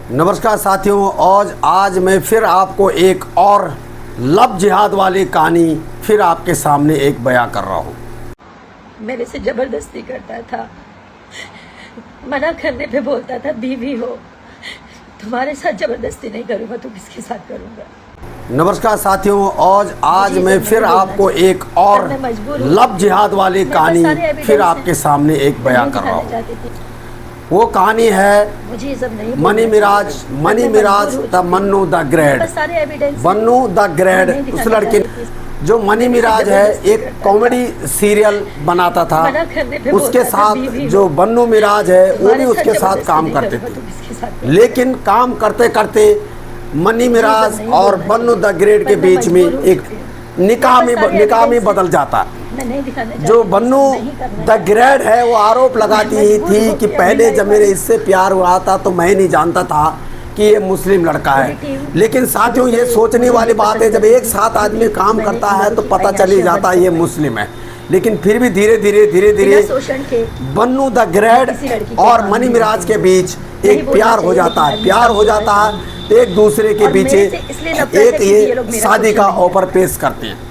नमस्कार साथियों, आज मैं फिर आपको एक और लव जिहाद वाली कहानी फिर आपके सामने एक बयां कर रहा हूँ। मेरे से जबरदस्ती करता था, मना करने पे बोलता था बीवी हो, तुम्हारे साथ जबरदस्ती नहीं करूँगा तो किसके साथ करूँगा। नमस्कार साथियों, आज मैं फिर आपको एक और लव जिहाद वाली कहानी फिर आपके सामने एक बयां कर रहा हूँ। वो कहानी है मुझे ये सब नहीं मनी मिराज the Mannu the great. Mannu the great उस लड़के जो मनी मिराज है एक कॉमेडी सीरियल बनाता था, उसके साथ जो बन्नू मिराज है वो भी उसके साथ काम करते थे। लेकिन काम करते करते मनी मिराज और बन्नू द ग्रेट के बीच में एक निकाह में बदल जाता। जो बन्नू द ग्रेट है वो आरोप लगाती ही थी कि पहले जब मेरे इससे प्यार हुआ था तो मैं नहीं जानता था कि ये मुस्लिम लड़का है। लेकिन साथियों, ये सोचने वाली बात है, जब एक साथ आदमी काम करता है तो पता चल ही जाता है ये मुस्लिम है। लेकिन फिर भी धीरे धीरे बन्नू द ग्रेट और मनी मिराज के बीच एक प्यार हो जाता है। एक दूसरे के पीछे एक ये शादी का ऑफर पेश करते हैं।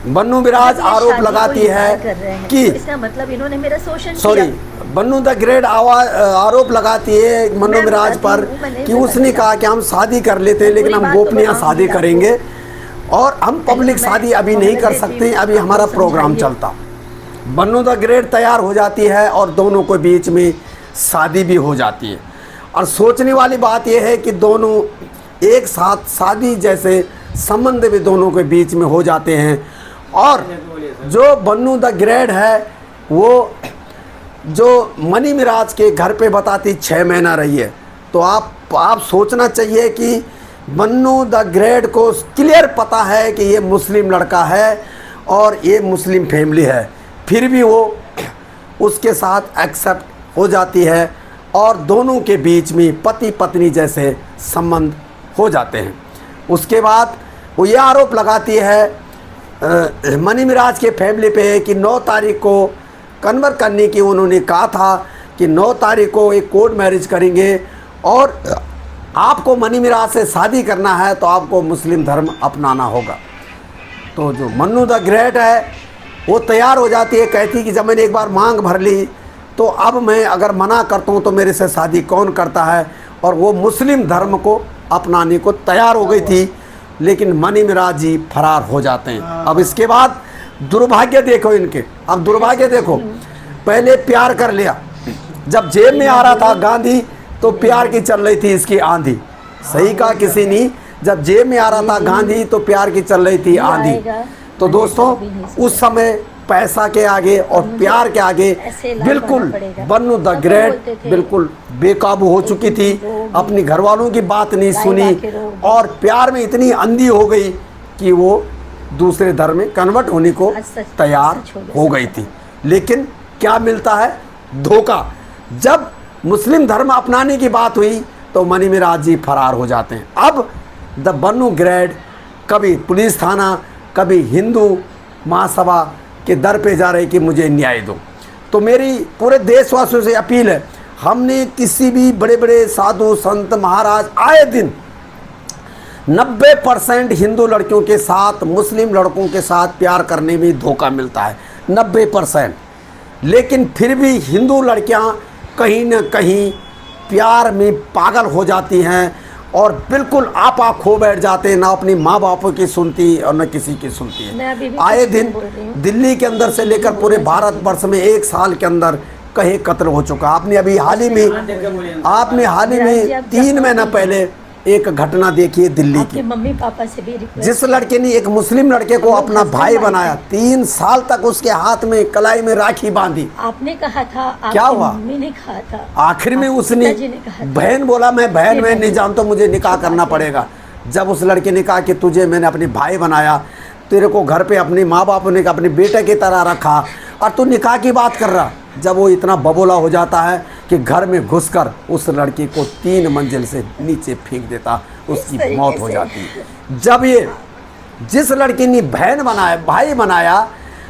बन्नू मिराज आरोप लगाती है कि इसका मतलब इन्होंने मेरा शोषण किया। बन्नू द ग्रेट आरोप लगाती है मन्नू मिराज पर कि उसने कहा कि हम शादी कर लेते हैं लेकिन हम गोपनीय शादी करेंगे और हम पब्लिक शादी अभी नहीं कर सकते, अभी हमारा प्रोग्राम चलता। बन्नू द ग्रेट तैयार हो जाती है और दोनों के बीच में शादी भी हो जाती है। और सोचने वाली बात यह है कि दोनों एक साथ शादी जैसे संबंध भी दोनों के बीच में हो जाते हैं। और जो बन्नू द ग्रेट है वो जो मनी मिराज के घर पे बताती 6 महीना रही है। तो आप सोचना चाहिए कि बन्नू द ग्रेट को क्लियर पता है कि ये मुस्लिम लड़का है और ये मुस्लिम फैमिली है, फिर भी वो उसके साथ एक्सेप्ट हो जाती है और दोनों के बीच में पति पत्नी जैसे संबंध हो जाते हैं। उसके बाद वो ये आरोप लगाती है मनी मिराज के फैमिली पे कि 9 तारीख को कन्वर्ट करने की उन्होंने कहा था कि 9 तारीख को एक कोर्ट मैरिज करेंगे और आपको मनी मिराज से शादी करना है तो आपको मुस्लिम धर्म अपनाना होगा। तो जो मन्नू द ग्रेट है वो तैयार हो जाती है, कहती कि जब मैंने एक बार मांग भर ली तो अब मैं अगर मना करता हूँ तो मेरे से शादी कौन करता है, और वो मुस्लिम धर्म को अपनाने को तैयार हो गई थी। लेकिन मनी मिराज जी फरार हो जाते हैं। अब इसके बाद दुर्भाग्य देखो इनके, अब दुर्भाग्य देखो, पहले प्यार कर लिया, जब जेब में आ रहा था गांधी तो प्यार की चल रही थी इसकी आंधी। सही कहा किसी ने, जब जेब में आ रहा था गांधी तो प्यार की चल रही थी आंधी। तो दोस्तों उस समय पैसा के आगे और प्यार के आगे बिल्कुल बन्नू द ग्रेट बिल्कुल बेकाबू हो चुकी थी, अपनी घरवालों की बात नहीं सुनी और प्यार में इतनी अंधी हो गई कि वो दूसरे धर्म में कन्वर्ट होने को तैयार हो गई थी। लेकिन क्या मिलता है? धोखा। जब मुस्लिम धर्म अपनाने की बात हुई तो मनी मिराज जी फरार हो जाते हैं। अब द बन्नू ग्रेट कभी पुलिस थाना कभी हिंदू महासभा के दर पे जा रहे कि मुझे न्याय दो। तो मेरी पूरे देशवासियों से अपील है, हमने किसी भी बड़े बड़े साधु संत महाराज आए दिन 90% हिंदू लड़कियों के साथ मुस्लिम लड़कों के साथ प्यार करने में धोखा मिलता है, 90%। लेकिन फिर भी हिंदू लड़कियां कहीं न कहीं प्यार में पागल हो जाती हैं और बिल्कुल आपा खो बैठ जाते हैं, ना अपनी माँ बाप की सुनती और न किसी की सुनती है। आए दिन दिल्ली के अंदर से लेकर पूरे भारत वर्ष में 1 साल के अंदर कहीं कत्ल हो चुका। आपने हाल ही में 3 महीना पहले एक घटना देखी है दिल्ली की, मम्मी पापा से भी जिस लड़के ने एक मुस्लिम लड़के को अपना भाई बनाया, 3 साल तक उसके हाथ में कलाई में राखी बांधी। आपने कहा था, क्या हुआ? मम्मी ने कहा था, आखिर में उसने बहन बोला मैं बहन में नहीं जानता, मुझे निकाह करना पड़ेगा। जब उस लड़के ने कहा कि तुझे मैंने अपने भाई बनाया, तेरे को घर पे अपने माँ बाप ने अपने बेटे की तरह रखा और तू निकाह की बात कर रहा। जब वो इतना बबोला हो जाता है कि घर में घुसकर उस लड़की को 3 मंजिल से नीचे फेंक देता, उसकी मौत हो जाती है। जब ये जिस लड़की ने बहन बनाया भाई बनाया,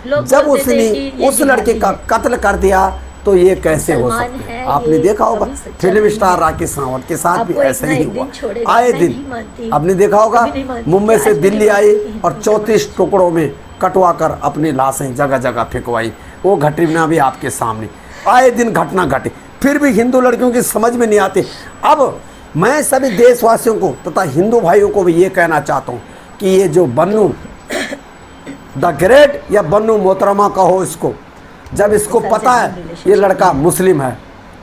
जब उसने उस लड़के का कत्ल कर दिया तो ये कैसे हो मुसलमान सकते है, हैं? आपने ये देखा होगा कभी सच्चा फिल्म नहीं स्टार है। राकेश रावत के साथ भी आपको ऐसा एक ही ना एक हुआ। दिन छोड़ेगा, आए मैं दिन नहीं मानती। आपने देखा होगा कभी नहीं मानती। मुंबई से आज भी दिल्ली नहीं आई मानती कि और हिंदू 34 समाज टुकड़ों में कटवा कर अपनी लाशें जगह जगह फेंकवाई। वो घटना भी आपके सामने आए दिन घटना घटे, फिर भी हिंदू लड़कियों की समझ में नहीं आती। अब मैं सभी देशवासियों को तथा हिंदू भाइयों को भी ये कहना चाहता हूँ कि ये जो बन्नू द ग्रेट या बन्नू मोहतरमा कहो इसको, जब इसको पता है ये लड़का मुस्लिम है,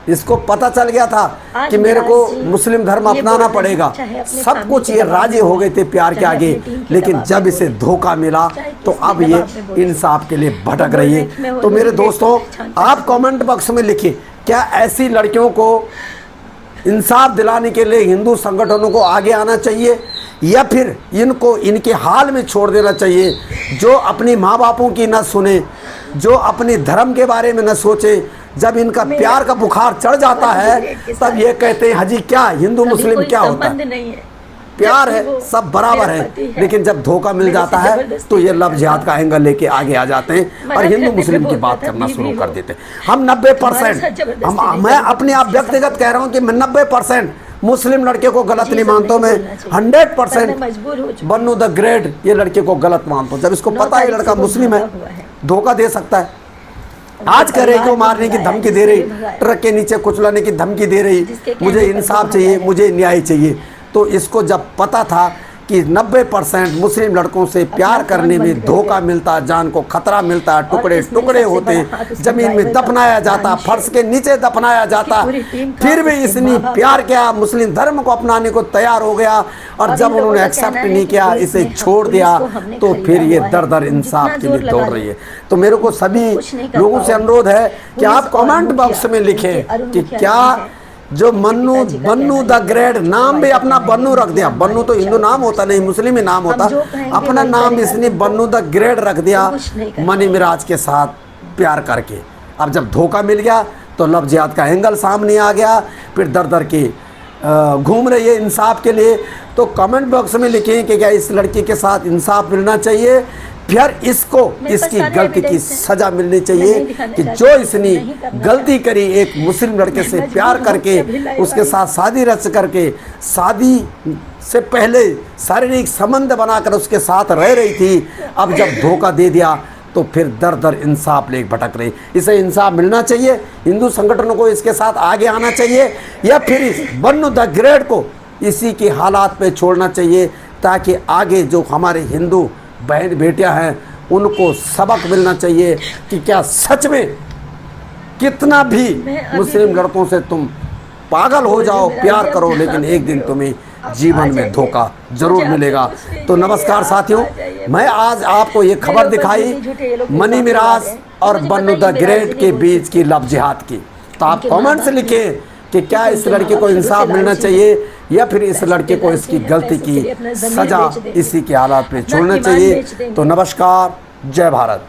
इसको पता चल गया था कि मेरे को मुस्लिम धर्म अपनाना पड़ेगा, सब कुछ ये राजी हो गए थे प्यार के आगे, लेकिन जब इसे धोखा मिला तो अब ये इंसाफ के लिए भटक रही है। तो मेरे दोस्तों, आप कमेंट बॉक्स में लिखिए, क्या ऐसी लड़कियों को इंसाफ दिलाने के लिए हिंदू संगठनों को आगे आना चाहिए या फिर इनको इनके हाल में छोड़ देना चाहिए, जो अपनी माँ बापों की न सुने, जो अपने धर्म के बारे में न सोचे। जब इनका प्यार का बुखार चढ़ जाता है तब ये कहते हैं हाजी क्या हिंदू मुस्लिम क्या होता है, प्यार है, सब बराबर है। लेकिन जब धोखा मिल जाता है तो ये लव जिहाद का एंगल लेके आगे आ जाते हैं और हिंदू मुस्लिम की बात करना शुरू कर देते हैं। हम 90% मैं अपने आप व्यक्तिगत कह रहा हूँ कि मैं 90% मुस्लिम लड़के को गलत नहीं मानता हूँ, मैं 100% बन्नू द ग्रेट ये लड़के को गलत मानता हूँ। जब इसको पता है ये लड़का मुस्लिम है, धोखा दे सकता है, आज कह रही कि वो मारने की धमकी दे रही, ट्रक के नीचे कुचलाने की धमकी दे रही, मुझे इंसाफ चाहिए, मुझे न्याय चाहिए। तो इसको जब पता था कि 90% मुस्लिम लड़कों से प्यार करने में धोखा मिलता, जान को खतरा मिलता, टुकड़े टुकड़े होते, जमीन में दफनाया जाता, फर्श के नीचे दफनाया जाता, फिर भी इसने प्यार किया, मुस्लिम धर्म को अपनाने को तैयार हो गया और जब उन्होंने एक्सेप्ट नहीं किया, इसे छोड़ दिया, तो फिर ये दर दर इंसाफ के लिए दौड़ रही है। तो मेरे को सभी लोगों से अनुरोध है कि आप कमेंट बॉक्स में लिखें कि क्या जो बन्नू द ग्रेट नाम भी अपना बन्नू रख दिया, बन्नू तो हिंदू नाम होता नहीं, मुस्लिम ही नाम होता, अपना नाम इसने बन्नू द ग्रेट रख दिया मनी मिराज के साथ प्यार करके। अब जब धोखा मिल गया तो लव जिहाद का एंगल सामने आ गया, फिर दर दर के घूम रही है इंसाफ के लिए। तो कमेंट बॉक्स में लिखें कि क्या इस लड़की के साथ इंसाफ मिलना चाहिए, फिर इसको इसकी गलती की सजा मिलनी चाहिए कि जो इसने गलती करी, एक मुस्लिम लड़के से प्यार करके उसके साथ शादी रच करके, शादी से पहले शारीरिक संबंध बनाकर उसके साथ रह रही थी, अब जब धोखा दे दिया तो फिर दर दर इंसाफ ले भटक रही। इसे इंसाफ मिलना चाहिए, हिंदू संगठनों को इसके साथ आगे आना चाहिए या फिर इस बन्नू द ग्रेट को इसी के हालात पे छोड़ना चाहिए, ताकि आगे जो हमारे हिंदू बहन बेटियां हैं उनको सबक मिलना चाहिए कि क्या सच में कितना भी मुस्लिम लड़कों से तुम पागल हो जाओ, प्यार करो, लेकिन एक दिन तुम्हें जीवन में धोखा जरूर मिलेगा। तो नमस्कार साथियों, मैं आज आपको ये खबर दिखाई मनी मिराज और बन्नू द ग्रेट के बीच की लव जिहाद की। तो आप कमेंट्स लिखें कि क्या इस लड़के को इंसाफ मिलना चाहिए या फिर इस लड़के को इसकी गलती की सजा इसी के हालात में छोड़ना चाहिए। तो नमस्कार, जय भारत।